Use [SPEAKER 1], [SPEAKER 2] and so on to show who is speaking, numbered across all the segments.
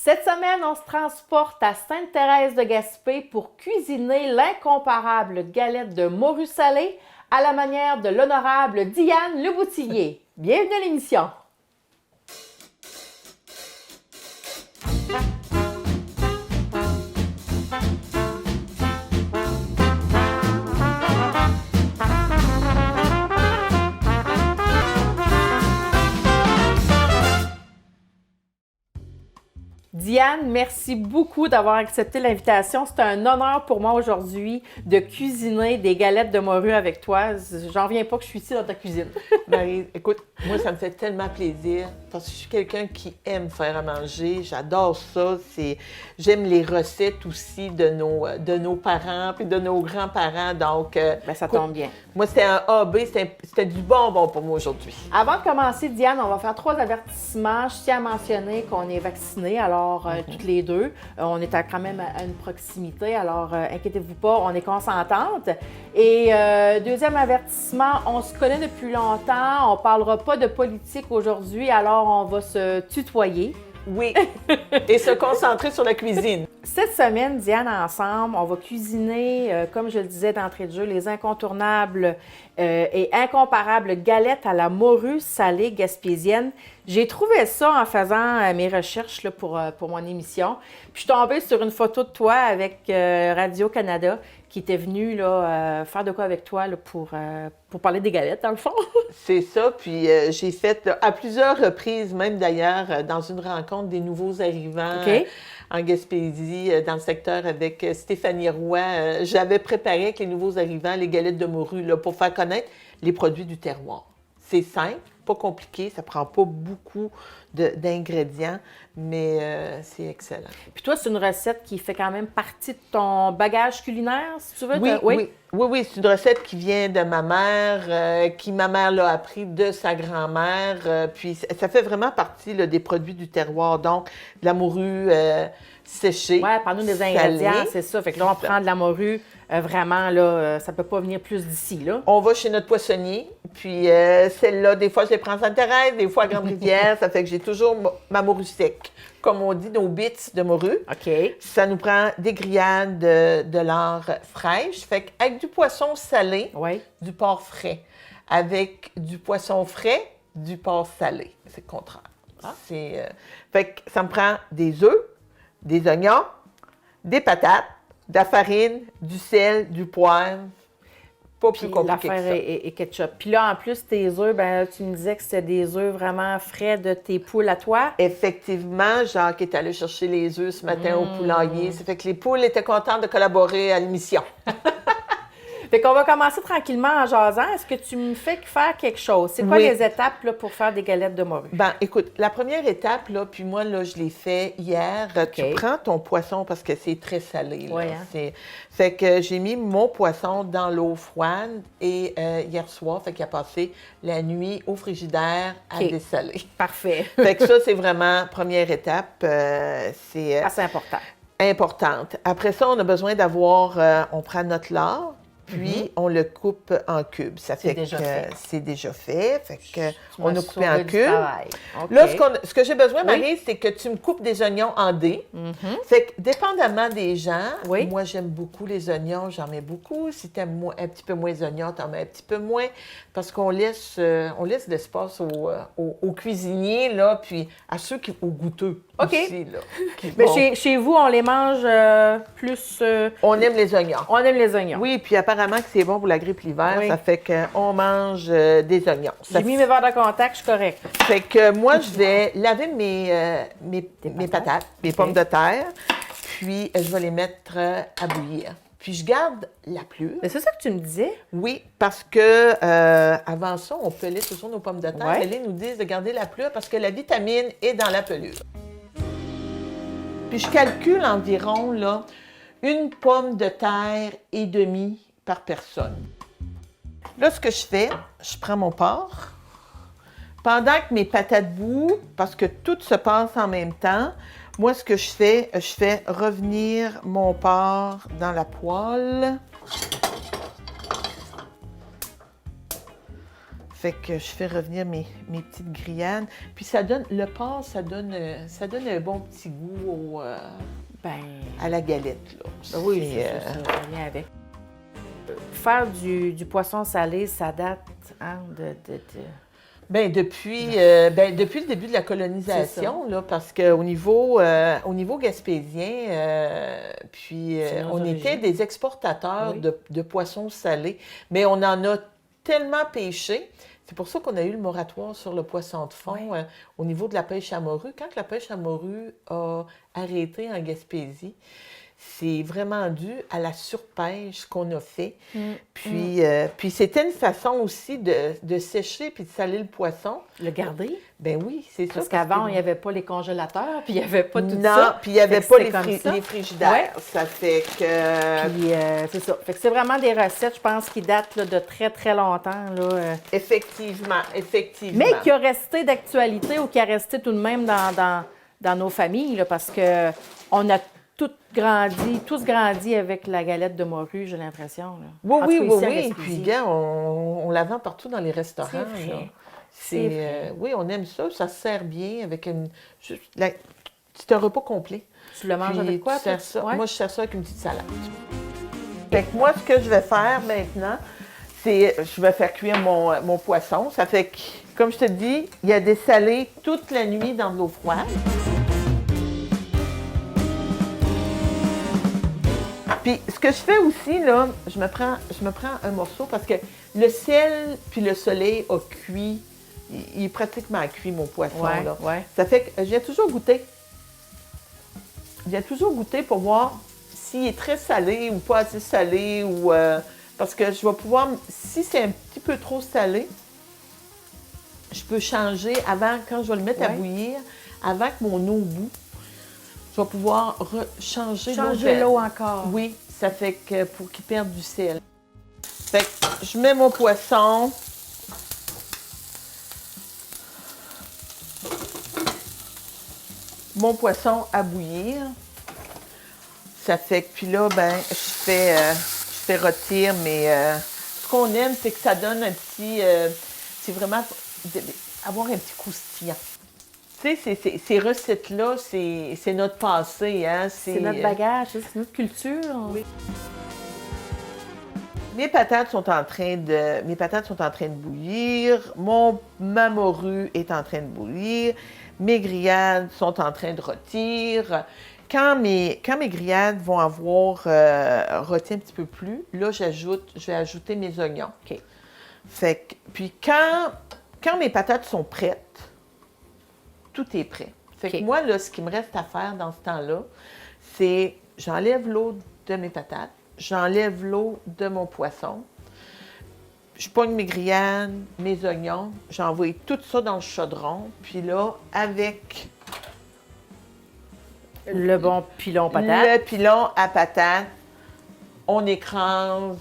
[SPEAKER 1] Cette semaine, on se transporte à Sainte-Thérèse-de-Gaspé pour cuisiner l'incomparable galette de morue salée à la manière de l'honorable Diane Leboutillier. Bienvenue à l'émission! Diane, merci beaucoup d'avoir accepté l'invitation. C'est un honneur pour moi aujourd'hui de cuisiner des galettes de morue avec toi. J'en reviens pas que je suis ici dans ta cuisine.
[SPEAKER 2] Marie, écoute, moi, ça me fait tellement plaisir parce que je suis quelqu'un qui aime faire à manger. J'adore ça. J'aime les recettes aussi de nos parents puis de nos grands-parents. Donc,
[SPEAKER 1] Ça tombe bien.
[SPEAKER 2] Moi, c'était un AB, c'était du bonbon pour moi aujourd'hui.
[SPEAKER 1] Avant de commencer, Diane, on va faire 3 avertissements. Je tiens à mentionner qu'on est vaccinés, alors toutes les deux. On est quand même à une proximité, alors inquiétez-vous pas, on est consentantes. Et deuxième avertissement, on se connaît depuis longtemps, on ne parlera pas de politique aujourd'hui, alors on va se tutoyer.
[SPEAKER 2] Oui, et se concentrer sur la cuisine.
[SPEAKER 1] Cette semaine, Diane, ensemble, on va cuisiner, comme je le disais d'entrée de jeu, les incontournables et incomparables galettes à la morue salée gaspésienne. J'ai trouvé ça en faisant mes recherches là, pour mon émission. Puis je suis tombée sur une photo de toi avec Radio-Canada qui était venu là, faire de quoi avec toi là, pour parler des galettes, dans le fond.
[SPEAKER 2] C'est ça, puis j'ai fait là, à plusieurs reprises, même d'ailleurs, dans une rencontre des nouveaux arrivants en Gaspésie, dans le secteur avec Stéphanie Roy. J'avais préparé avec les nouveaux arrivants les galettes de morue là, pour faire connaître les produits du terroir. C'est simple, pas compliqué, ça prend pas beaucoup d'ingrédients, mais c'est excellent.
[SPEAKER 1] Puis toi, c'est une recette qui fait quand même partie de ton bagage culinaire, si tu veux?
[SPEAKER 2] Oui, c'est une recette qui vient de ma mère, qui ma mère l'a appris de sa grand-mère, puis ça fait vraiment partie là, des produits du terroir, donc de la morue séchée.
[SPEAKER 1] Oui, parle-nous des ingrédients, c'est ça. Fait que là, on prend de la morue, vraiment, là, ça peut pas venir plus d'ici, là.
[SPEAKER 2] On va chez notre poissonnier, puis celle-là, des fois, je les prends à Sainte-Thérèse, des fois à Grande-Rivière, ça fait que j'ai toujours ma morue sec. Comme on dit, nos bits de morue.
[SPEAKER 1] OK.
[SPEAKER 2] Ça nous prend des grillades de lard fraîche. Fait qu'avec du poisson salé, du porc frais. Avec du poisson frais, du porc salé. C'est le contraire. Fait que ça me prend des œufs, des oignons, des patates, de la farine, du sel, du poivre. Pas plus compliqué que ça.
[SPEAKER 1] Et ketchup. Puis là, en plus, tes œufs, ben, tu me disais que c'était des œufs vraiment frais de tes poules à toi.
[SPEAKER 2] Effectivement, Jacques est allé chercher les œufs ce matin au poulailler. Ça fait que les poules étaient contentes de collaborer à l'émission.
[SPEAKER 1] Fait qu'on va commencer tranquillement en jasant. Est-ce que tu me fais faire quelque chose? C'est quoi les étapes là, pour faire des galettes de morue?
[SPEAKER 2] Ben, écoute, la première étape, là, puis moi, là, je l'ai fait hier. Tu prends ton poisson parce que c'est très salé. Là. Fait que j'ai mis mon poisson dans l'eau froide et hier soir, fait qu'il a passé la nuit au frigidaire à dessaler.
[SPEAKER 1] Parfait.
[SPEAKER 2] Fait que ça, c'est vraiment première étape.
[SPEAKER 1] C'est assez important.
[SPEAKER 2] Importante. Après ça, on a besoin d'avoir, on prend notre lard. Puis, on le coupe en cubes. Ça fait que c'est déjà fait. Fait que on a coupé en cubes. Là, ce que j'ai besoin, Marie, c'est que tu me coupes des oignons en dés. Fait que, dépendamment des gens, moi, j'aime beaucoup les oignons. J'en mets beaucoup. Si tu aimes un petit peu moins les oignons, tu en mets un petit peu moins. Parce qu'on laisse l'espace aux cuisiniers, là, puis à ceux qui, aux goûteux aussi, là.
[SPEAKER 1] Mais chez vous, on les mange plus...
[SPEAKER 2] On aime les oignons.
[SPEAKER 1] On aime les oignons.
[SPEAKER 2] Oui, puis apparemment que c'est bon pour la grippe l'hiver, ça fait qu'on mange des oignons.
[SPEAKER 1] J'ai mis mes verres de contact, je suis correcte.
[SPEAKER 2] Fait que moi, je vais laver mes patates, mes pommes de terre, puis je vais les mettre à bouillir. Puis je garde la pelure.
[SPEAKER 1] Mais c'est ça que tu me disais?
[SPEAKER 2] Oui, parce que avant ça, on pelait toujours nos pommes de terre. Mais là, ils nous disent de garder la pelure parce que la vitamine est dans la pelure. Puis je calcule environ là, 1 pomme de terre et demie par personne. Là, ce que je fais, je prends mon porc. Pendant que mes patates bouent, parce que tout se passe en même temps, moi, ce que je fais revenir mon porc dans la poêle. Fait que je fais revenir mes petites grillades. Puis ça donne, le porc, ça donne un bon petit goût à la galette, là.
[SPEAKER 1] Ben oui, ça vient avec. Faire du poisson salé, ça date
[SPEAKER 2] Bien, depuis le début de la colonisation, là, parce qu'au niveau gaspésien, on était des exportateurs de poissons salés, mais on en a tellement pêché. C'est pour ça qu'on a eu le moratoire sur le poisson de fond au niveau de la pêche à morue. Quand la pêche à morue a arrêté en Gaspésie, c'est vraiment dû à la surpêche qu'on a fait. Puis c'était une façon aussi de sécher puis de saler le poisson.
[SPEAKER 1] Le garder?
[SPEAKER 2] Ben oui, c'est ça.
[SPEAKER 1] Parce qu'avant, il n'y avait pas les congélateurs, puis il n'y avait pas tout ça.
[SPEAKER 2] Non, puis il n'y avait pas les frigidaires. Ouais. Ça fait que...
[SPEAKER 1] Puis c'est ça. Fait que c'est vraiment des recettes, je pense, qui datent là, de très, très longtemps. Là.
[SPEAKER 2] Effectivement.
[SPEAKER 1] Mais qui a resté d'actualité ou qui a resté tout de même dans nos familles, là, parce que on a tous grandi avec la galette de morue, j'ai l'impression.
[SPEAKER 2] Oui. Puis, bien, on la vend partout dans les restaurants. Oui, on aime ça. Ça se sert bien avec c'est un repas complet.
[SPEAKER 1] Tu le manges avec quoi?
[SPEAKER 2] Moi, je sers ça avec une petite salade. Fait que moi, ce que je vais faire maintenant, c'est je vais faire cuire mon poisson. Ça fait que, comme je te dis, il a dessalé toute la nuit dans de l'eau froide. Puis, ce que je fais aussi, là, je me prends un morceau parce que le sel puis le soleil a cuit. Il est pratiquement cuit, mon poisson. Là.
[SPEAKER 1] Ouais.
[SPEAKER 2] Ça fait que je viens toujours goûter. Je viens toujours goûter pour voir s'il est très salé ou pas assez salé. Parce que je vais pouvoir, si c'est un petit peu trop salé, je peux changer quand je vais le mettre à bouillir, avant que mon eau bout. Je vais pouvoir changer
[SPEAKER 1] l'eau encore.
[SPEAKER 2] Oui, ça fait que pour qu'il perde du sel. Fait que je mets mon poisson. Mon poisson à bouillir. Ça fait que, puis là, je fais rôtir, mais ce qu'on aime, c'est que ça donne un petit... c'est vraiment avoir un petit croustillant. Tu sais, ces recettes-là, c'est notre passé, hein?
[SPEAKER 1] C'est notre bagage, c'est notre culture.
[SPEAKER 2] Oui. Mes patates sont en train de bouillir. Ma morue est en train de bouillir. Mes grillades sont en train de rôtir. Quand mes grillades vont avoir rôti un petit peu plus, là, je vais ajouter mes oignons.
[SPEAKER 1] OK.
[SPEAKER 2] Fait que, puis quand mes patates sont prêtes, tout est prêt. Fait que moi, là, ce qui me reste à faire dans ce temps-là, c'est j'enlève l'eau de mes patates, j'enlève l'eau de mon poisson, je pogne mes grillades, mes oignons, j'envoie tout ça dans le chaudron, puis là, avec
[SPEAKER 1] le bon pilon patate.
[SPEAKER 2] Le pilon à patate, on écrase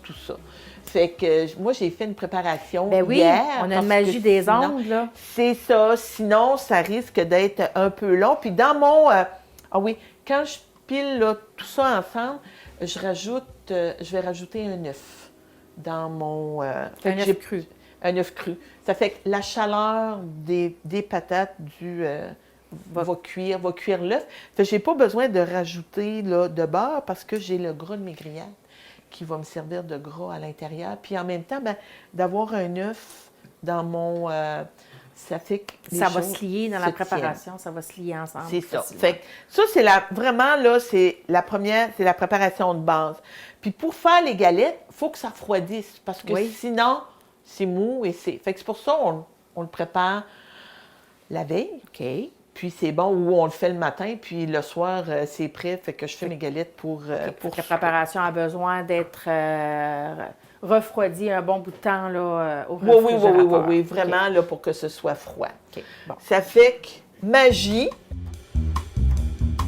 [SPEAKER 2] tout ça. Fait que moi, j'ai fait une préparation hier.
[SPEAKER 1] On a une magie des ondes, là.
[SPEAKER 2] C'est ça. Sinon, ça risque d'être un peu long. Puis dans mon... quand je pile là, tout ça ensemble, je vais rajouter un œuf dans mon...
[SPEAKER 1] un œuf cru.
[SPEAKER 2] Un œuf cru. Ça fait que la chaleur des patates va cuire l'œuf. Fait que j'ai pas besoin de rajouter là, de beurre parce que j'ai le gras de mes grillades qui va me servir de gras à l'intérieur. Puis en même temps, d'avoir un œuf dans mon... ça fait que
[SPEAKER 1] ça va se lier dans la préparation, ça va se lier ensemble.
[SPEAKER 2] C'est ça. Fait que ça, c'est vraiment, là, c'est la première, c'est la préparation de base. Puis pour faire les galettes, il faut que ça refroidisse parce que sinon, c'est mou et c'est... Fait que c'est pour ça on le prépare la veille.
[SPEAKER 1] OK.
[SPEAKER 2] Puis c'est bon, ou on le fait le matin, puis le soir, c'est prêt, fait que je fais mes galettes pour
[SPEAKER 1] la préparation a besoin d'être refroidie un bon bout de temps là, au réfrigérateur.
[SPEAKER 2] Oui, vraiment, là, pour que ce soit froid.
[SPEAKER 1] Okay. Bon.
[SPEAKER 2] Ça fait que magie.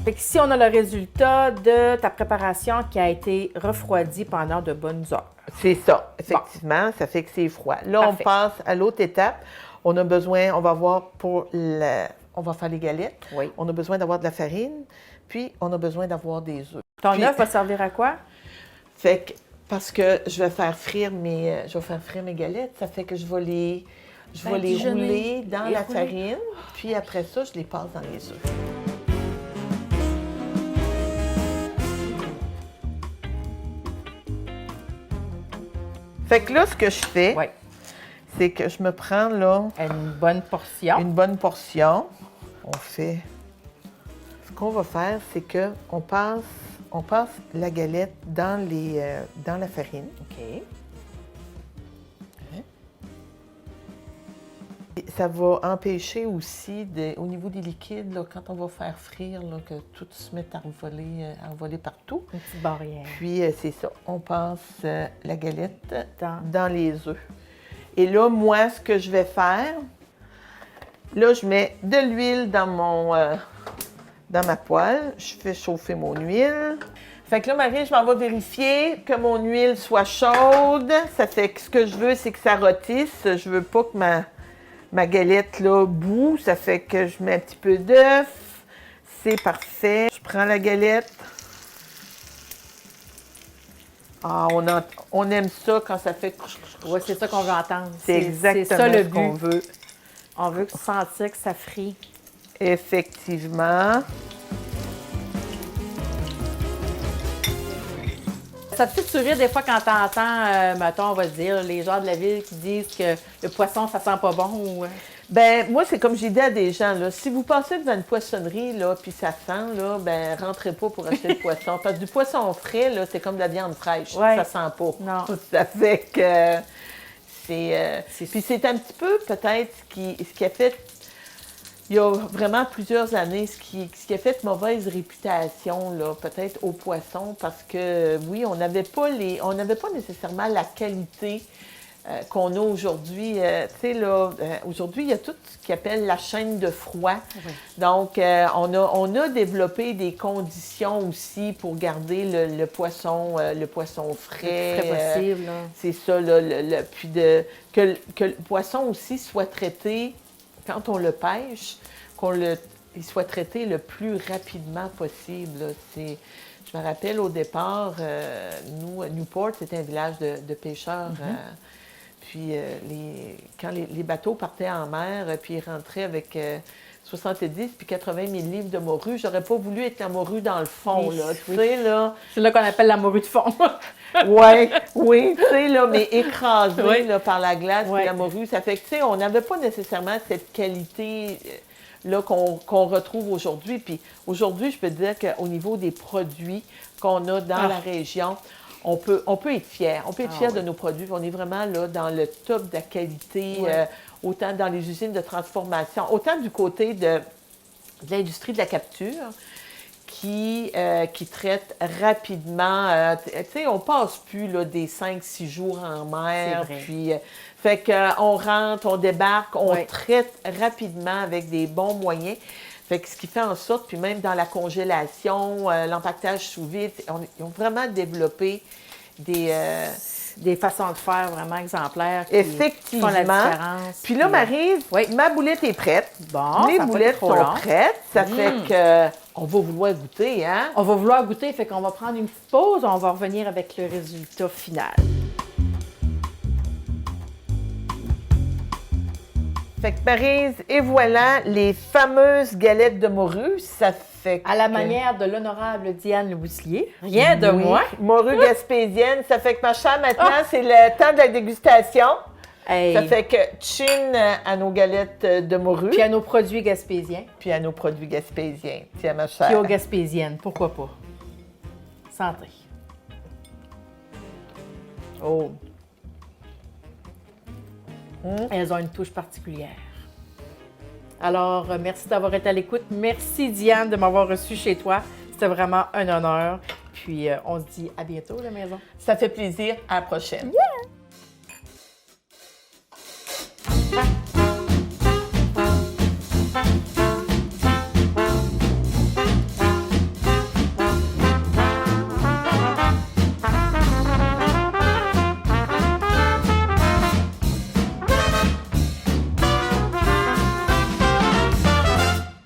[SPEAKER 1] Fait que si on a le résultat de ta préparation qui a été refroidie pendant de bonnes heures.
[SPEAKER 2] C'est ça, effectivement, ça fait que c'est froid. Là, on passe à l'autre étape. On a besoin, on va voir on va faire les galettes.
[SPEAKER 1] Oui.
[SPEAKER 2] On a besoin d'avoir de la farine, puis on a besoin d'avoir des œufs.
[SPEAKER 1] Ton œuf va servir à quoi?
[SPEAKER 2] Fait que Parce que je vais faire frire mes galettes. Ça fait que je vais les rouler dans la farine. Puis après ça, je les passe dans les œufs. Fait que là, ce que je fais, c'est que je me prends là...
[SPEAKER 1] Une bonne portion.
[SPEAKER 2] Une bonne portion. On fait... Ce qu'on va faire, c'est qu'on passe la galette dans la farine.
[SPEAKER 1] OK.
[SPEAKER 2] Et ça va empêcher aussi, au niveau des liquides, là, quand on va faire frire, là, que tout se mette à voler partout.
[SPEAKER 1] Une petite barrière.
[SPEAKER 2] Puis, c'est ça. On passe la galette dans les œufs. Et là, moi, ce que je vais faire, là, je mets de l'huile dans ma poêle. Je fais chauffer mon huile. Fait que là, Marie, je m'en vais vérifier que mon huile soit chaude. Ça fait que ce que je veux, c'est que ça rôtisse. Je veux pas que ma galette, là, bout. Ça fait que je mets un petit peu d'œuf. C'est parfait. Je prends la galette. Ah, on aime ça quand ça fait...
[SPEAKER 1] Oui, c'est ça qu'on veut entendre.
[SPEAKER 2] C'est exactement
[SPEAKER 1] ça, le
[SPEAKER 2] ce qu'on veut.
[SPEAKER 1] On veut sentir que ça frit.
[SPEAKER 2] Effectivement.
[SPEAKER 1] Ça te fait sourire des fois quand t'entends, mettons, on va dire, les gens de la ville qui disent que le poisson, ça sent pas bon ou...
[SPEAKER 2] Ben moi, c'est comme j'ai dit à des gens, là, si vous passez devant une poissonnerie, là, puis ça sent, là, ben rentrez pas pour acheter le poisson. Parce que du poisson frais, là, c'est comme de la viande fraîche.
[SPEAKER 1] Ouais.
[SPEAKER 2] Ça sent pas.
[SPEAKER 1] Non.
[SPEAKER 2] Ça fait que puis c'est un petit peu, peut-être, ce qui a fait... Il y a vraiment plusieurs années, ce qui a fait mauvaise réputation, là, peut-être aux poissons, parce que, oui, on n'avait pas nécessairement la qualité qu'on a aujourd'hui. Tu sais, là, aujourd'hui, il y a tout ce qu'on appelle la chaîne de froid. Oui. Donc, on a développé des conditions aussi pour garder le poisson frais.
[SPEAKER 1] Le plus frais possible.
[SPEAKER 2] C'est ça, là, puis que le poisson aussi soit traité, quand on le pêche, il soit traité le plus rapidement possible. Là. Je me rappelle au départ, Newport, c'était un village de pêcheurs. Puis quand les bateaux partaient en mer, puis ils rentraient avec 70 puis 80 000 livres de morue, j'aurais pas voulu être la morue dans le fond.
[SPEAKER 1] Oui,
[SPEAKER 2] là, tu sais, là.
[SPEAKER 1] C'est là qu'on appelle la morue de fond.
[SPEAKER 2] Oui, tu sais, là, mais écrasée là, par la glace et la morue. Ça fait que, tu sais, on n'avait pas nécessairement cette qualité là qu'on retrouve aujourd'hui. Puis aujourd'hui, je peux te dire qu'au niveau des produits qu'on a dans la région, on peut être fier. On peut être fier de nos produits. On est vraiment là dans le top de la qualité, autant dans les usines de transformation, autant du côté de l'industrie de la capture qui traite rapidement. Tu sais, on passe plus là, des 5-6 jours en mer. Puis, fait qu'on rentre, on débarque, on traite rapidement avec des bons moyens. Fait que ce qui fait en sorte, puis même dans la congélation, l'empaquetage sous vide, ils ont vraiment développé des
[SPEAKER 1] façons de faire vraiment exemplaires
[SPEAKER 2] qui font la différence. Puis là, Maryse, ma boulette est prête.
[SPEAKER 1] Bon,
[SPEAKER 2] les boulettes sont prêtes. Ça fait qu'on va vouloir goûter, hein?
[SPEAKER 1] On va vouloir goûter, fait qu'on va prendre une petite pause. On va revenir avec le résultat final.
[SPEAKER 2] Fait que Maryse, et voilà les fameuses galettes de morue. Ça fait
[SPEAKER 1] à la manière de l'honorable Diane Leboutillier. Rien de moins.
[SPEAKER 2] Morue gaspésienne. Ça fait que, ma chère, maintenant, c'est le temps de la dégustation. Hey. Ça fait que chin à nos galettes de morue.
[SPEAKER 1] Puis à nos produits gaspésiens.
[SPEAKER 2] Tiens, ma chère.
[SPEAKER 1] Puis aux gaspésiennes, pourquoi pas. Santé. Oh. Elles ont une touche particulière. Alors, merci d'avoir été à l'écoute. Merci, Diane, de m'avoir reçue chez toi. C'était vraiment un honneur. Puis, on se dit à bientôt, la maison.
[SPEAKER 2] Ça fait plaisir. À la prochaine.
[SPEAKER 1] Yeah!